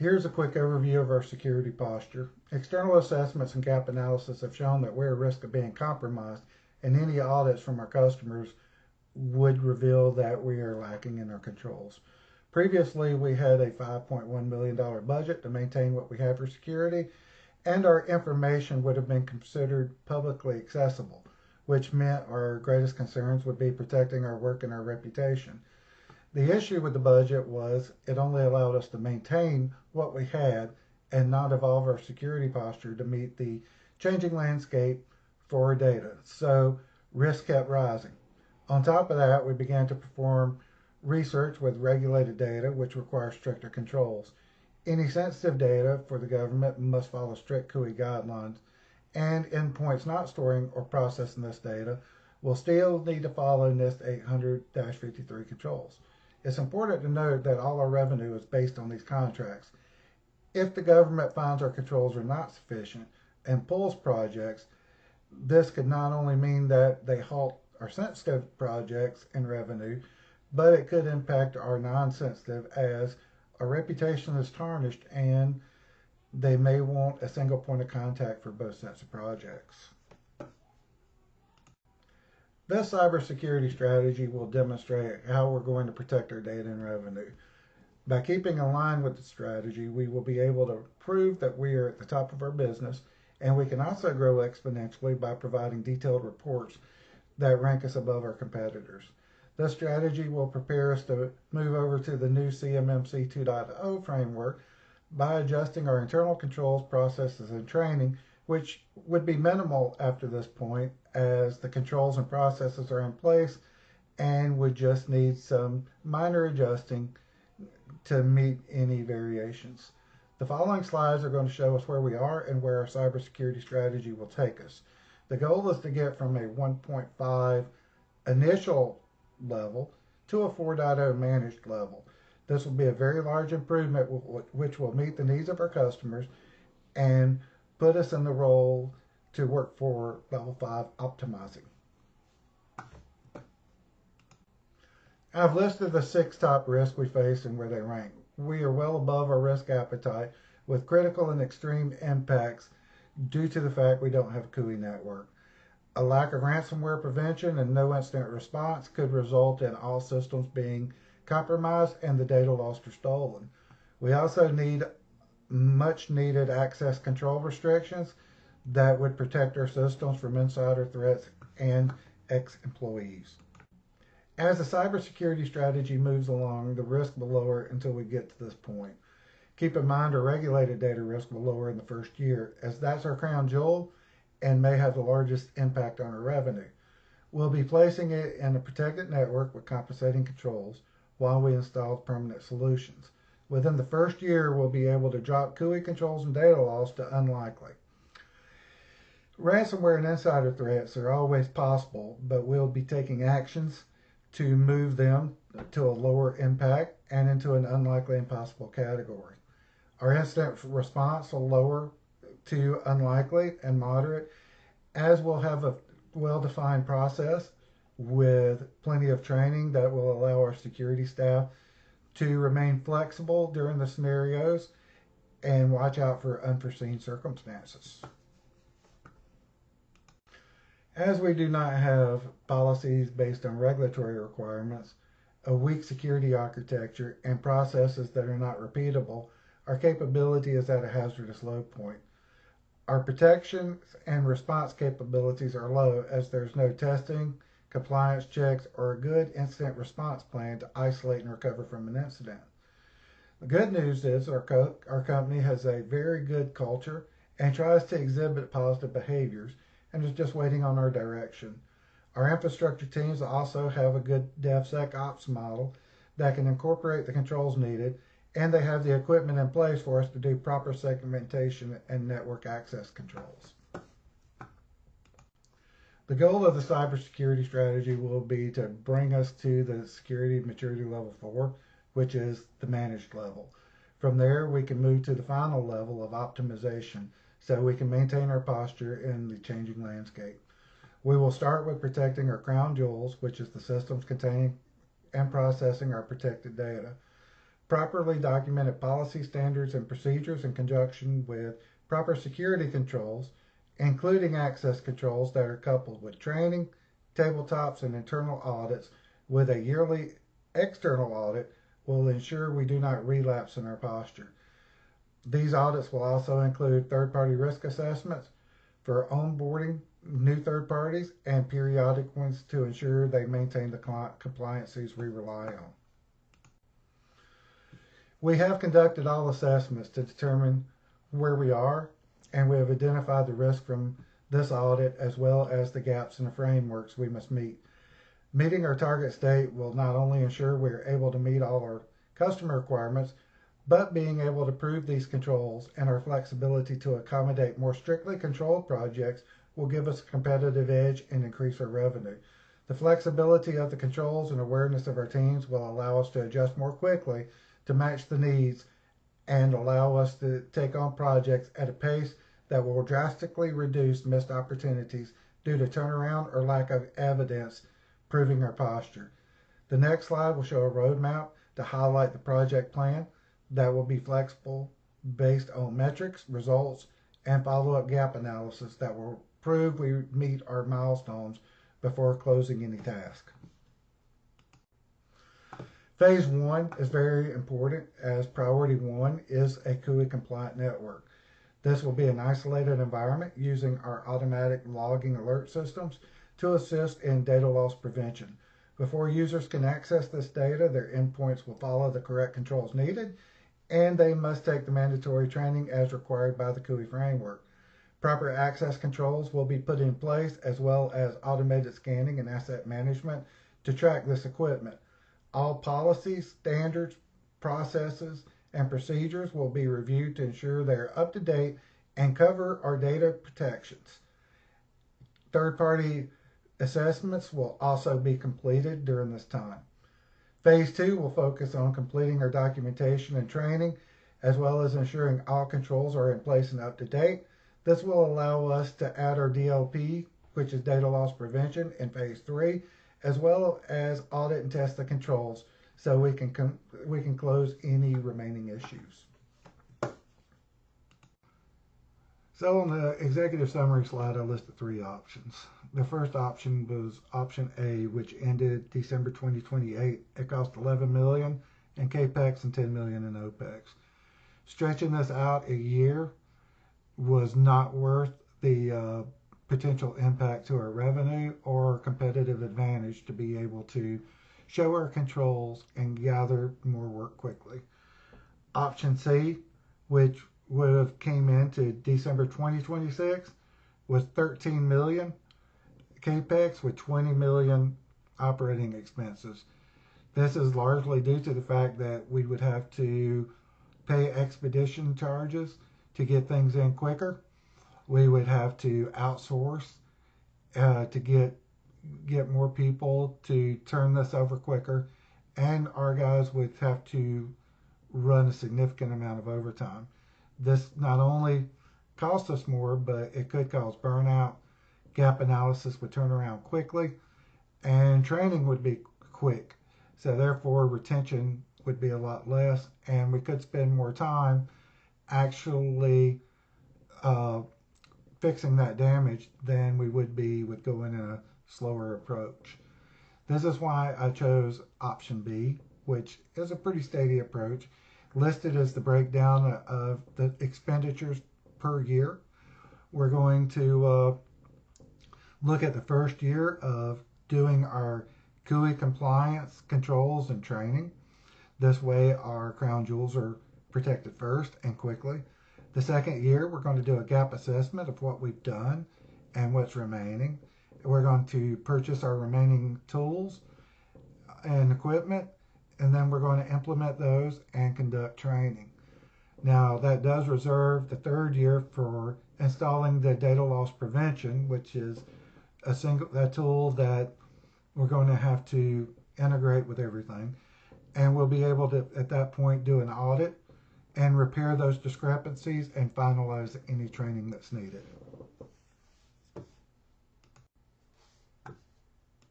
Here's a quick overview of our security posture. External assessments and gap analysis have shown that we're at risk of being compromised, and any audits from our customers would reveal that we are lacking in our controls. Previously, we had a $5.1 million budget to maintain what we have for security, and our information would have been considered publicly accessible, which meant our greatest concerns would be protecting our work and our reputation. The issue with the budget was it only allowed us to maintain what we had and not evolve our security posture to meet the changing landscape for our data. So risk kept rising. On top of that, we began to perform research with regulated data, which requires stricter controls. Any sensitive data for the government must follow strict CUI guidelines, and endpoints not storing or processing this data will still need to follow NIST 800-53 controls. It's important to note that all our revenue is based on these contracts. If the government finds our controls are not sufficient and pulls projects, this could not only mean that they halt our sensitive projects and revenue, but it could impact our non-sensitive as our reputation is tarnished and they may want a single point of contact for both sets of projects. This cybersecurity strategy will demonstrate how we're going to protect our data and revenue. By keeping in line with the strategy, we will be able to prove that we are at the top of our business, and we can also grow exponentially by providing detailed reports that rank us above our competitors. This strategy will prepare us to move over to the new CMMC 2.0 framework by adjusting our internal controls, processes, and training, which would be minimal after this point as the controls and processes are in place and would just need some minor adjusting to meet any variations. The following slides are going to show us where we are and where our cybersecurity strategy will take us. The goal is to get from a 1.5 initial level to a 4.0 managed level. This will be a very large improvement which will meet the needs of our customers and put us in the role to work for level 5 optimizing. I've listed the 6 top risks we face and where they rank. We are well above our risk appetite with critical and extreme impacts due to the fact we don't have a CUI network. A lack of ransomware prevention and no incident response could result in all systems being compromised and the data lost or stolen. We also need much needed access control restrictions that would protect our systems from insider threats and ex-employees. As the cybersecurity strategy moves along, the risk will lower until we get to this point. Keep in mind our regulated data risk will lower in the first year, as that's our crown jewel and may have the largest impact on our revenue. We'll be placing it in a protected network with compensating controls while we install permanent solutions. Within the first year, we'll be able to drop CUI controls and data loss to unlikely. Ransomware and insider threats are always possible, but we'll be taking actions to move them to a lower impact and into an unlikely and possible category. Our incident response will lower to unlikely and moderate, as we'll have a well-defined process with plenty of training that will allow our security staff to remain flexible during the scenarios and watch out for unforeseen circumstances. As we do not have policies based on regulatory requirements, a weak security architecture, and processes that are not repeatable, our capability is at a hazardous low point. Our protection and response capabilities are low as there's no testing, compliance checks, or a good incident response plan to isolate and recover from an incident. The good news is our company has a very good culture and tries to exhibit positive behaviors and is just waiting on our direction. Our infrastructure teams also have a good DevSecOps model that can incorporate the controls needed, and they have the equipment in place for us to do proper segmentation and network access controls. The goal of the cybersecurity strategy will be to bring us to the security maturity level 4, which is the managed level. From there, we can move to the final level of optimization so we can maintain our posture in the changing landscape. We will start with protecting our crown jewels, which is the systems containing and processing our protected data. properly documented policy standards and procedures in conjunction with proper security controls, including access controls that are coupled with training, tabletops, and internal audits with a yearly external audit will ensure we do not relapse in our posture. These audits will also include third-party risk assessments for onboarding new third parties and periodic ones to ensure they maintain the compliances we rely on. We have conducted all assessments to determine where we are, and we have identified the risk from this audit as well as the gaps in the frameworks we must meet. Meeting our target state will not only ensure we are able to meet all our customer requirements, but being able to prove these controls and our flexibility to accommodate more strictly controlled projects will give us a competitive edge and increase our revenue. The flexibility of the controls and awareness of our teams will allow us to adjust more quickly to match the needs and allow us to take on projects at a pace that will drastically reduce missed opportunities due to turnaround or lack of evidence proving our posture. The next slide will show a roadmap to highlight the project plan that will be flexible based on metrics, results, and follow-up gap analysis that will prove we meet our milestones before closing any task. Phase 1 is very important as priority 1 is a CUI compliant network. This will be an isolated environment using our automatic logging alert systems to assist in data loss prevention. Before users can access this data, their endpoints will follow the correct controls needed, and they must take the mandatory training as required by the CUI framework. Proper access controls will be put in place as well as automated scanning and asset management to track this equipment. All policies, standards, processes, and procedures will be reviewed to ensure they are up to date and cover our data protections. Third-party assessments will also be completed during this time. Phase 2 will focus on completing our documentation and training, as well as ensuring all controls are in place and up to date. This will allow us to add our DLP, which is data loss prevention, in Phase 3, as well as audit and test the controls so we can close any remaining issues. So on the executive summary slide, I listed 3 options. The first option was option A, which ended December 2028. It cost $11 million in CAPEX and $10 million in OPEX. Stretching this out a year was not worth the potential impact to our revenue or competitive advantage to be able to show our controls and gather more work quickly. Option C, which would have came into December 2026, was $13 million CAPEX with $20 million operating expenses. This is largely due to the fact that we would have to pay expedition charges to get things in quicker. We would have to outsource to get more people to turn this over quicker, and our guys would have to run a significant amount of overtime. This not only costs us more, but it could cause burnout. Gap analysis would turn around quickly, and training would be quick. So therefore, retention would be a lot less, and we could spend more time actually fixing that damage than we would be with going in a slower approach. This is why I chose option B, which is a pretty steady approach. Listed as the breakdown of the expenditures per year. We're going to look at the first year of doing our CUI compliance controls and training. This way our crown jewels are protected first and quickly. The second year, we're going to do a gap assessment of what we've done and what's remaining. We're going to purchase our remaining tools and equipment, and then we're going to implement those and conduct training. Now, that does reserve the third year for installing the data loss prevention, which is a tool that we're going to have to integrate with everything. And we'll be able to, at that point, do an audit and repair those discrepancies and finalize any training that's needed.